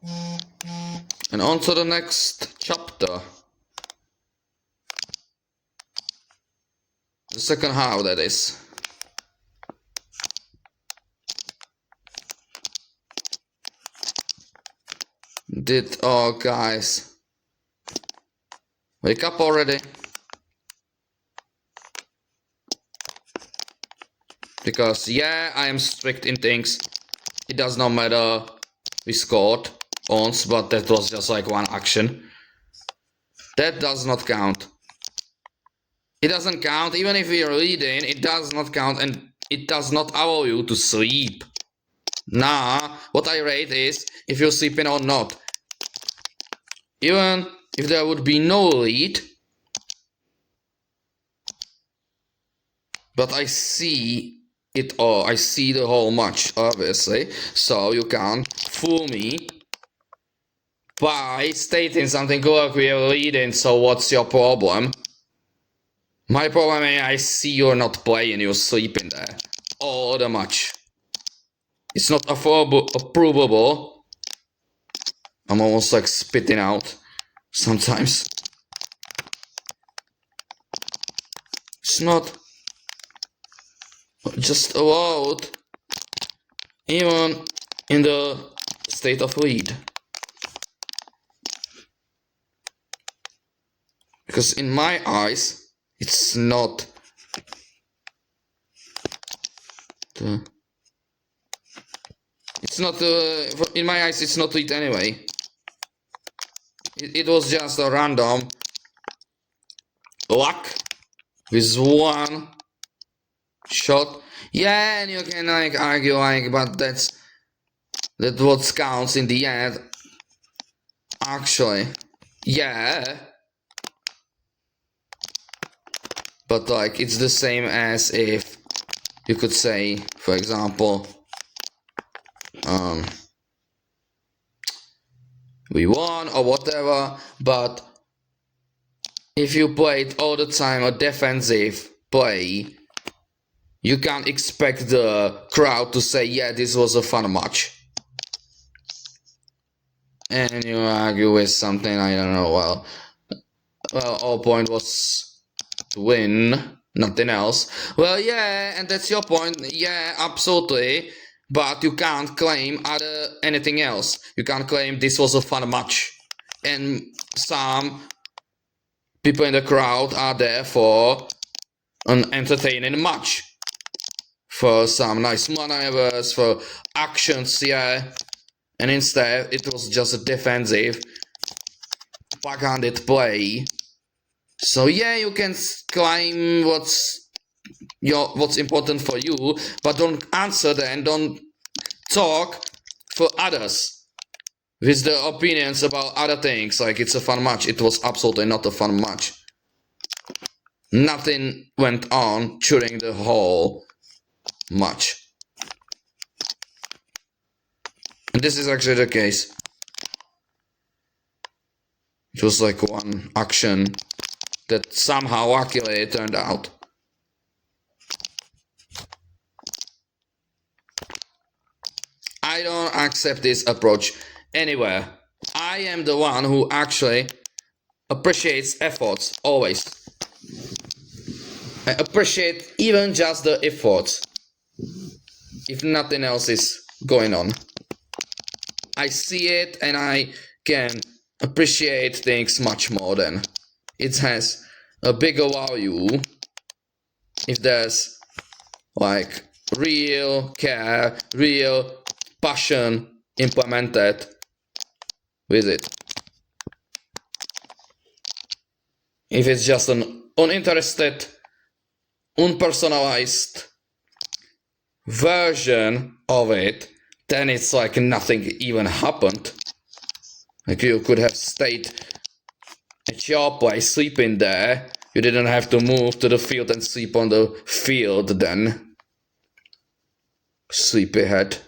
And on to the next chapter. The second half, that is. Oh guys, wake up already. Because yeah, I am strict in things. It does not matter we scored once, but that was just like one action. That does not count. It doesn't count, even if we are leading, it does not count, and it does not allow you to sleep. Nah, what I rate is if you're sleeping or not. Even if there would be no lead, but I see it all, I see the whole match, obviously, so you can't fool me by stating something like we are leading, so what's your problem? My problem is I see you're not playing, you're sleeping there all the match. It's not approvable. I'm almost like spitting out sometimes. It's not just allowed even in the state of lead. Because in my eyes, it's not in my eyes, it's not lead anyway. It was just a random luck with one shot. Yeah, and you can like argue like, but that's what counts in the end. Actually, yeah. But like it's the same as if you could say, for example, we won or whatever, but if you played all the time a defensive play, you can't expect the crowd to say, yeah, this was a fun match. And you argue with something, I don't know, well, all point was to win, nothing else. Well, yeah, and that's your point, yeah, absolutely. But you can't claim anything else. You can't claim this was a fun match. And some people in the crowd are there for an entertaining match. For some nice maneuvers, for actions, yeah. And instead, it was just a defensive, backhanded play. So yeah, you can claim what's important for you, but don't answer then, don't talk for others with the opinions about other things, like it's a fun match. It was absolutely not a fun match. Nothing went on during the whole match. And this is actually the case. It was like one action that somehow luckily turned out. I don't accept this approach anywhere. I am the one who actually appreciates efforts, always. I appreciate even just the efforts, if nothing else is going on. I see it and I can appreciate things much more than it has a bigger value if there's like real care, real passion implemented with it. If it's just an uninterested, unpersonalized version of it, then it's like nothing even happened. Like you could have stayed at your place, sleeping there. You didn't have to move to the field and sleep on the field then. Sleepyhead.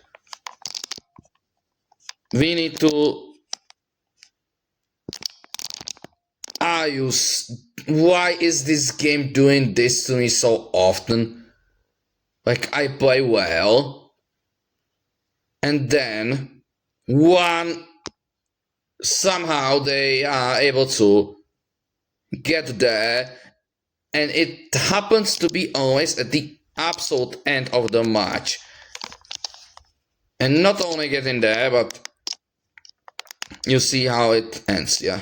We need to... Why is this game doing this to me so often? Like, I play well, and then one somehow they are able to get there, and it happens to be always at the absolute end of the match. And not only getting there, but you see how it ends, yeah.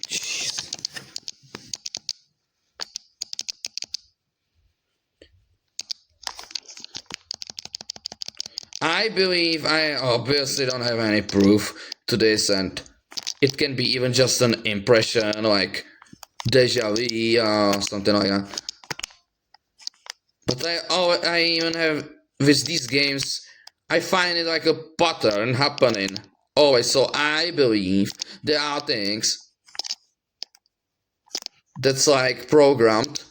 Jeez. I believe I obviously don't have any proof to this, and it can be even just an impression, like deja vu or something like that. But I even have with these games, I find it like a pattern happening always. So I believe there are things that's like programmed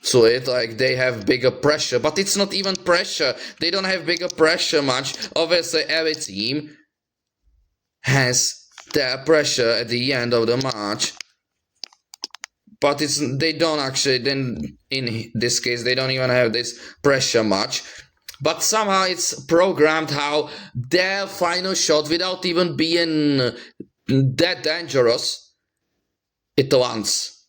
to it, like they have bigger pressure, but it's not even pressure. They don't have bigger pressure much. Obviously, every team has their pressure at the end of the match, but they don't actually. Then in this case, they don't even have this pressure much. But somehow it's programmed how their final shot, without even being that dangerous, it lands.